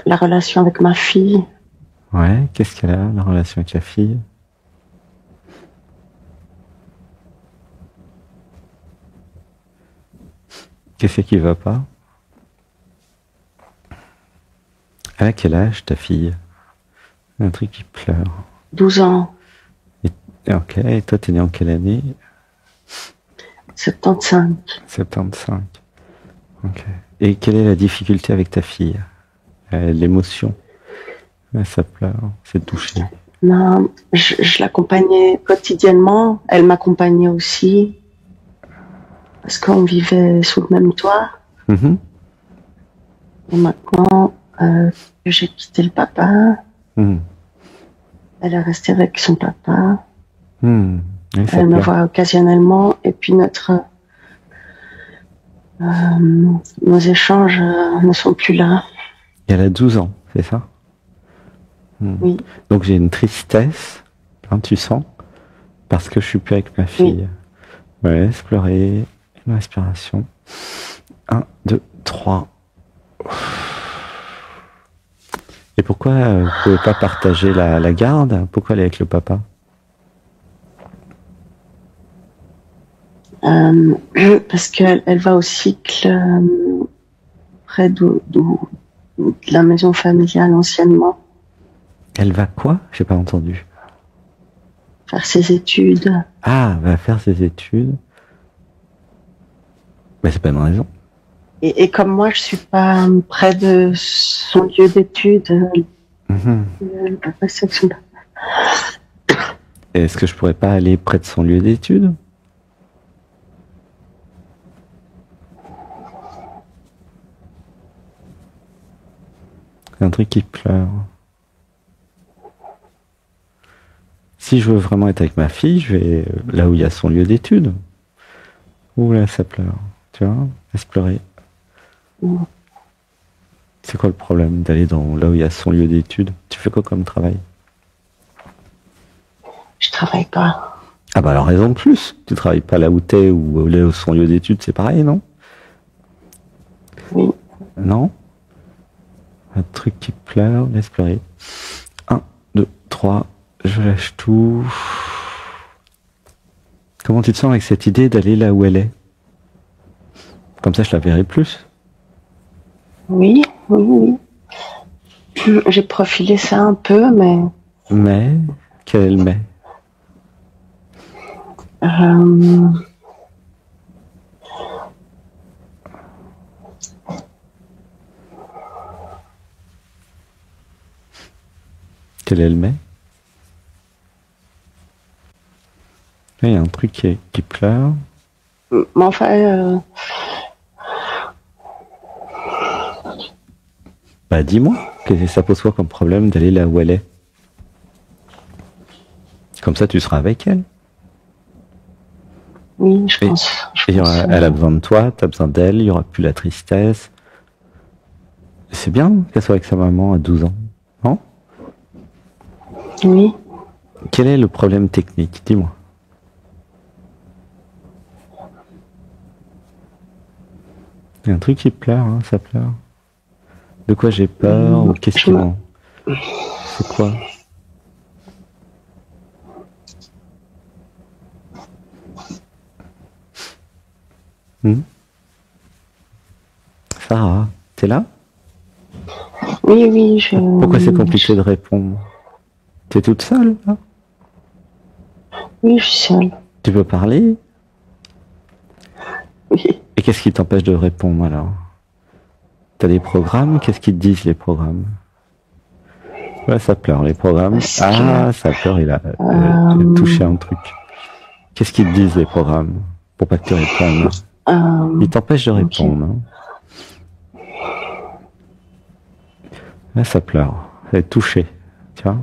la relation avec ma fille. Ouais, qu'est-ce qu'elle a, la relation avec la fille? Qu'est-ce qui va pas? Elle a quel âge, ta fille? Un truc qui pleure. 12 ans, Ok, et toi, t'es né en quelle année? 75. 75. Ok. Et quelle est la difficulté avec ta fille? L'émotion. Ça pleure, c'est touché. Non, je l'accompagnais quotidiennement. Elle m'accompagnait aussi. Parce qu'on vivait sous le même toit. Mhm. Et maintenant que j'ai quitté le papa, Mhm. elle est restée avec son papa. Mhm. Oui, ça Elle me pleure. voit occasionnellement. Et puis nos échanges ne sont plus là. Et elle a 12 ans, c'est ça? Mhm. Oui, Donc j'ai une tristesse, hein, tu sens, parce que je suis plus avec ma fille. Ouais, laisse pleurer, une respiration. 1, 2, 3. Et pourquoi vous pouvez pas partager la garde? Pourquoi elle est avec le papa? parce qu'elle va au cycle près de la maison familiale anciennement, Elle va quoi? J'ai pas entendu. faire ses études. Ah, elle va faire ses études. Mais c'est pas une raison. Et comme moi, je suis pas près de son lieu d'études, Mhm. le papa, c'est que son papa. Est-ce que je pourrais pas aller près de son lieu d'études? Un truc qui pleure. Si je veux vraiment être avec ma fille, je vais là où il y a son lieu d'études. Ouh là, ça pleure. Tu vois? Laisse pleurer. C'est quoi le problème d'aller dans là où il y a son lieu d'études? Tu fais quoi comme travail? Je travaille pas. Ah bah alors raison de plus. Tu travailles pas là où t'es ou là où son lieu d'études, c'est pareil, non? Oui. Non? Un truc qui pleure, laisse pleurer. 1, 2, 3, je lâche tout. Comment tu te sens avec cette idée d'aller là où elle est? Comme ça, je la verrai plus. Oui, oui, oui. J'ai profilé ça un peu, mais Mais, quel mais? euh, Quel est le mais? Là, il y a un truc qui pleure. mais enfin, Bah dis-moi, ça pose quoi comme problème d'aller là où elle est? Comme ça, tu seras avec elle. oui, je Et, pense. elle a besoin de toi, tu as besoin d'elle, il n'y aura plus la tristesse. C'est bien qu'elle soit avec sa maman à 12 ans, non? Oui. Quel est le problème technique? Dis-moi. Il y a un truc qui pleure, hein, ça pleure. De quoi j'ai peur ou qu'est-ce qui m'en... C'est quoi? Sarah, t'es là? Oui, oui, je... Pourquoi c'est compliqué de répondre? T'es toute seule, là? Oui, je suis seule. Tu peux parler? Oui. Et qu'est-ce qui t'empêche de répondre, alors? T'as des programmes? Qu'est-ce qu'ils te disent, les programmes? Ouais, ça pleure, les programmes. Ah, ça pleure, il a touché un truc. Qu'est-ce qu'ils te disent, les programmes? Pour pas que tu répondes. Ils t'empêchent de répondre. Hein. Là, ça pleure. Elle est touchée. Tu vois?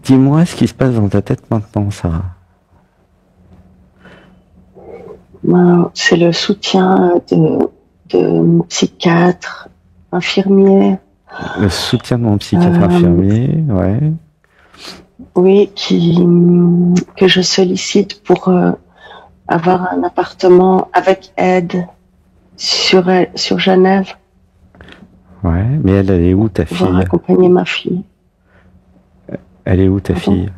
Dis-moi ce qui se passe dans ta tête maintenant, Sarah. C'est le soutien de psychiatre, infirmier. Le soutien de mon psychiatre infirmier, ouais. Oui, que je sollicite pour avoir un appartement avec aide sur Genève. Ouais, mais elle est où ta fille? Accompagner ma fille. Elle est où ta fille?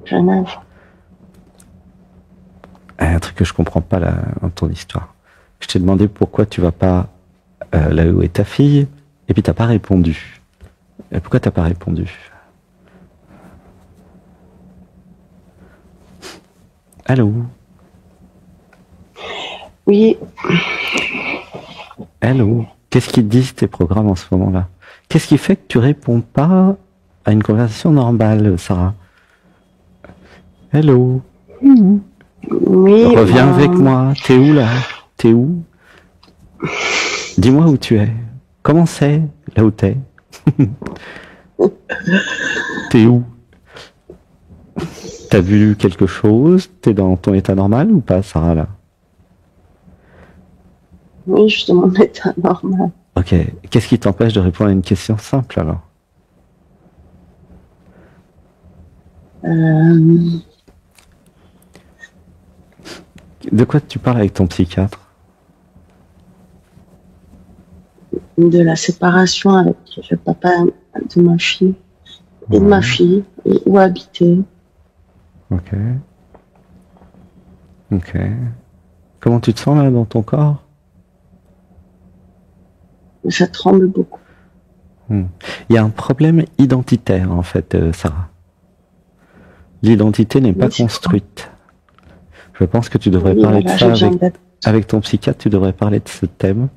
Genève. Un truc que je comprends pas là dans ton histoire. Je t'ai demandé pourquoi tu vas pas là où est ta fille, et puis t'as pas répondu. Et pourquoi t'as pas répondu? Allô? Oui. Allô? Qu'est-ce qu'ils disent tes programmes en ce moment-là? Qu'est-ce qui fait que tu réponds pas à une conversation normale, Sarah? Hello? Oui. Reviens avec moi. T'es où là? T'es où? Dis-moi où tu es. Comment c'est là où t'es? T'es où? T'as vu quelque chose? T'es dans ton état normal ou pas, Sarah, là? Oui, je suis dans mon état normal. Ok. Qu'est-ce qui t'empêche de répondre à une question simple, alors? De quoi tu parles avec ton psychiatre? De la séparation avec le papa de ma fille et de ma fille, et où habiter. Ok. Ok. Comment tu te sens là dans ton corps? Ça tremble beaucoup. Il y a un problème identitaire en fait, Sarah. L'identité n'est pas construite. Je pense que tu devrais parler de ça avec ton psychiatre. Tu devrais parler de ce thème.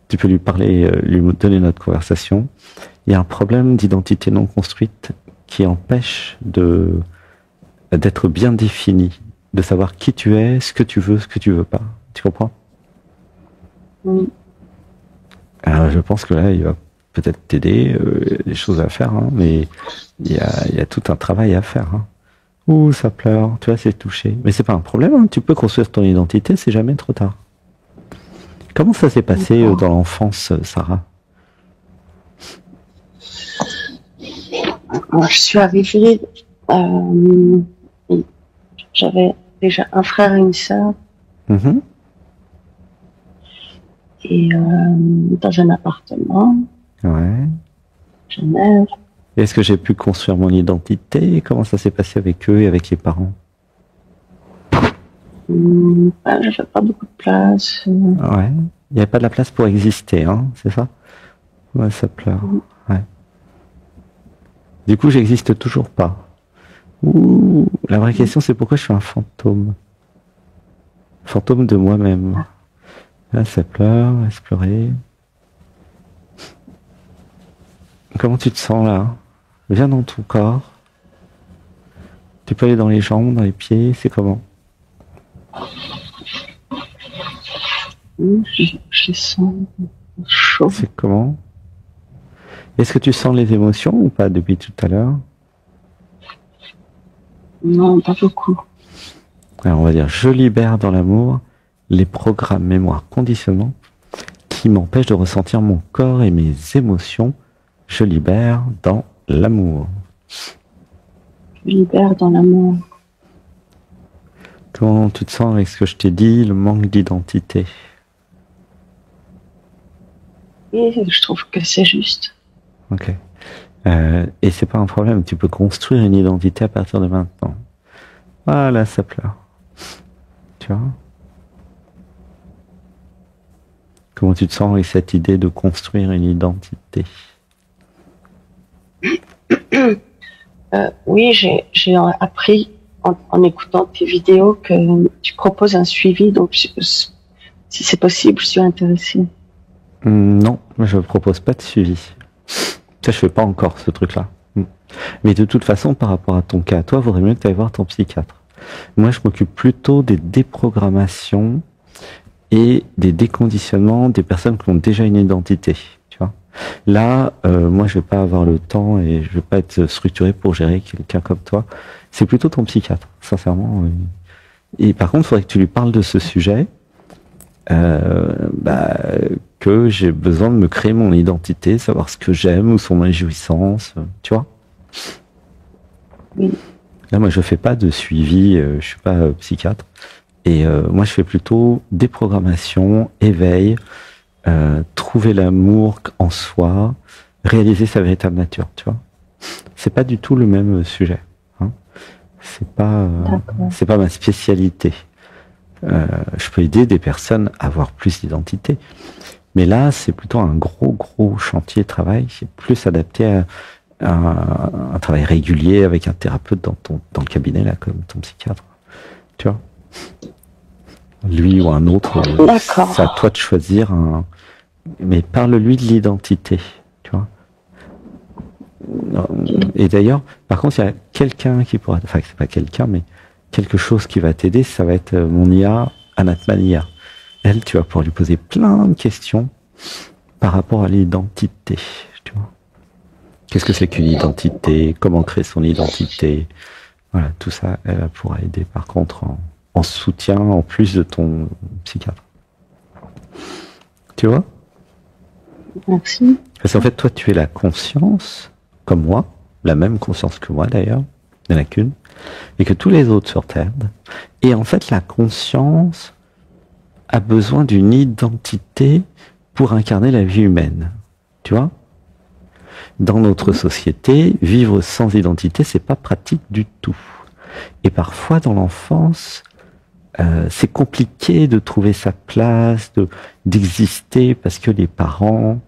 Tu peux lui parler, lui donner notre conversation. Il y a un problème d'identité non construite qui empêche d'être bien défini, de savoir qui tu es, ce que tu veux veux pas. Tu comprends? Oui. Alors je pense que là, il va peut-être t'aider, des choses à faire, hein, mais il y a tout un travail à faire. Hein. Ouh, ça pleure, tu vois, c'est touché. Mais c'est pas un problème, hein, tu peux construire ton identité, c'est jamais trop tard. Comment ça s'est passé dans l'enfance, Sarah? Moi, je suis arrivée, j'avais déjà un frère et une sœur. Et dans un appartement. Ouais. Genève. Est-ce que j'ai pu construire mon identité? Comment ça s'est passé avec eux et avec les parents? J'avais pas beaucoup de place. Ouais. Il n'y avait pas de la place pour exister, hein, c'est ça? Ouais, ça pleure. Ouais. Du coup, j'existe toujours pas. Ouh, la vraie question, c'est pourquoi je suis un fantôme. Fantôme de moi-même. Là, ça pleure, laisse pleurer. Comment tu te sens là? Viens dans ton corps. Tu peux aller dans les jambes, dans les pieds, c'est comment? Je sens chaud. C'est comment? Est-ce que tu sens les émotions ou pas depuis tout à l'heure? Non, pas beaucoup. Alors on va dire, je libère dans l'amour les programmes mémoire conditionnement qui m'empêchent de ressentir mon corps et mes émotions. Je libère dans l'amour. Je libère dans l'amour. Comment tu te sens avec ce que je t'ai dit, le manque d'identité? Et je trouve que c'est juste. Ok. Et c'est pas un problème, tu peux construire une identité à partir de maintenant. Voilà, ça pleure. Tu vois? Comment tu te sens avec cette idée de construire une identité? Oui, j'ai appris en écoutant tes vidéos que tu proposes un suivi, donc si c'est possible, je suis intéressée. Non, je ne propose pas de suivi. Ça, je fais pas encore ce truc-là. Mais de toute façon, par rapport à ton cas, toi, il vaudrait mieux que tu ailles voir ton psychiatre. Moi, je m'occupe plutôt des déprogrammations et des déconditionnements des personnes qui ont déjà une identité. Tu vois. Là, moi, je vais pas avoir le temps et je vais pas être structuré pour gérer quelqu'un comme toi. C'est plutôt ton psychiatre, sincèrement. Et par contre, il faudrait que tu lui parles de ce sujet. Que j'ai besoin de me créer mon identité, savoir ce que j'aime, où sont mes jouissances, tu vois. Oui. Là, moi, je fais pas de suivi, je suis pas psychiatre. Et moi, je fais plutôt déprogrammation, éveil, trouver l'amour en soi, réaliser sa véritable nature, tu vois. C'est pas du tout le même sujet. Hein. C'est pas ma spécialité. Je peux aider des personnes à avoir plus d'identité. Mais là, c'est plutôt un gros chantier de travail qui est plus adapté à un travail régulier avec un thérapeute dans le cabinet, là, comme ton psychiatre. Tu vois? Lui ou un autre, c'est à toi de choisir mais parle-lui de l'identité, tu vois. Et d'ailleurs, par contre, il y a quelqu'un qui pourra, enfin, c'est pas quelqu'un, mais quelque chose qui va t'aider, ça va être mon IA, Anatman IA. Elle, tu vas pouvoir lui poser plein de questions par rapport à l'identité, tu vois. Qu'est-ce que c'est qu'une identité? Comment créer son identité? Voilà, tout ça, elle pourra aider par contre en soutien, en plus de ton psychiatre. Tu vois? Merci. Parce qu'en fait, toi, tu es la conscience, comme moi, la même conscience que moi d'ailleurs, il n'y en a qu'une, et que tous les autres sur Terre. Et en fait, la conscience a besoin d'une identité pour incarner la vie humaine. Tu vois? Dans notre société, vivre sans identité, c'est pas pratique du tout. Et parfois, dans l'enfance, c'est compliqué de trouver sa place, d'exister, parce que les parents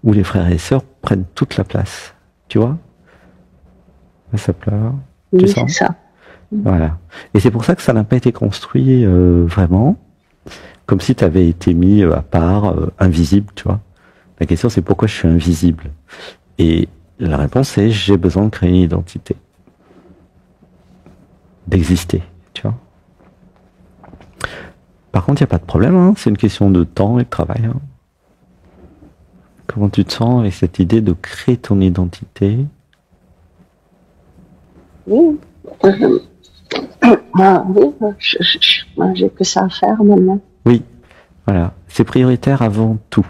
ou les frères et sœurs prennent toute la place. Tu vois? Ça pleure. Oui, tu sens? c'est ça. Voilà. Et c'est pour ça que ça n'a pas été construit vraiment, comme si tu avais été mis à part, invisible, tu vois. La question, c'est pourquoi je suis invisible? Et la réponse est, j'ai besoin de créer une identité. D'exister, tu vois. Par contre, il n'y a pas de problème, hein, c'est une question de temps et de travail. Hein. Comment tu te sens avec cette idée de créer ton identité? Oui. Oui, j'ai que ça à faire maintenant. Oui, voilà. C'est prioritaire avant tout.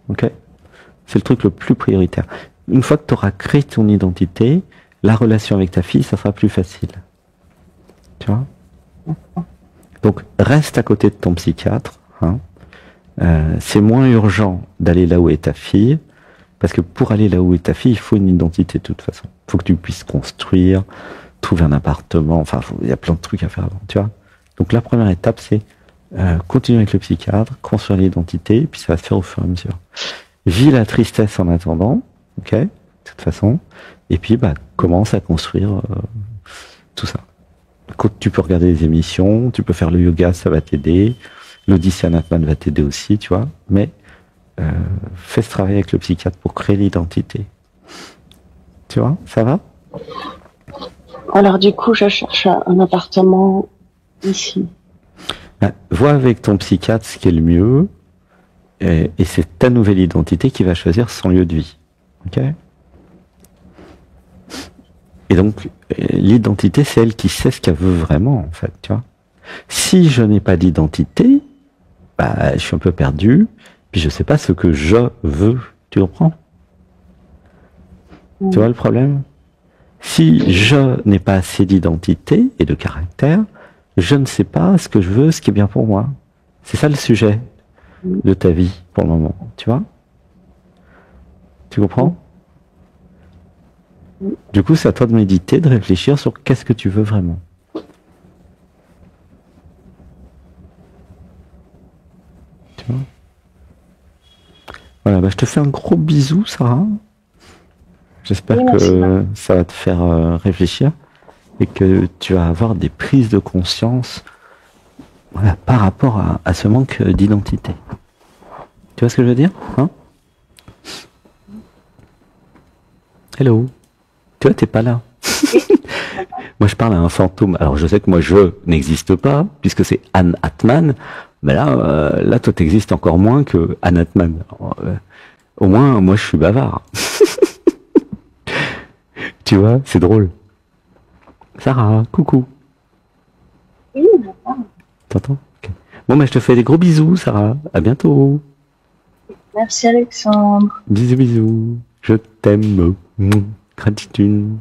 Ok? C'est le truc le plus prioritaire. Une fois que tu auras créé ton identité, la relation avec ta fille, ça sera plus facile. Tu vois? Donc, reste à côté de ton psychiatre. Hein. C'est moins urgent d'aller là où est ta fille, parce que pour aller là où est ta fille, il faut une identité de toute façon. Il faut que tu puisses construire, trouver un appartement, enfin, il y a plein de trucs à faire avant, tu vois. Donc, la première étape, c'est continuer avec le psychiatre, construire l'identité, puis ça va se faire au fur et à mesure. Vis la tristesse en attendant, ok, de toute façon, et puis commence à construire tout ça. Tu peux regarder les émissions, tu peux faire le yoga, ça va t'aider, l'Odyssée Anatman va t'aider aussi, tu vois, mais fais ce travail avec le psychiatre pour créer l'identité. Tu vois, ça va? Alors du coup, je cherche un appartement ici. Vois avec ton psychiatre ce qui est le mieux, et c'est ta nouvelle identité qui va choisir son lieu de vie. Ok? Et donc, l'identité, c'est elle qui sait ce qu'elle veut vraiment, en fait, tu vois. Si je n'ai pas d'identité, je suis un peu perdu, puis je sais pas ce que je veux, tu comprends? Tu vois le problème? Si je n'ai pas assez d'identité et de caractère, je ne sais pas ce que je veux, ce qui est bien pour moi. C'est ça le sujet de ta vie, pour le moment, tu vois? Tu comprends? Du coup, c'est à toi de méditer, de réfléchir sur qu'est-ce que tu veux vraiment. Tu vois? Voilà, je te fais un gros bisou, Sarah. J'espère que ça va te faire réfléchir et que tu vas avoir des prises de conscience, voilà, par rapport à ce manque d'identité. Tu vois ce que je veux dire, hein? Hello. Tu vois, t'es pas là. Moi, je parle à un fantôme. Alors, je sais que moi, je n'existe pas, puisque c'est Anatman. Mais là, toi, t'existes encore moins que Anatman. Au moins, moi, je suis bavard. Tu vois, c'est drôle. Sarah, coucou. Oui, t'entends? Okay. Bon, je te fais des gros bisous, Sarah. À bientôt. Merci, Alexandre. Bisous, bisous. Je t'aime. Gratitude.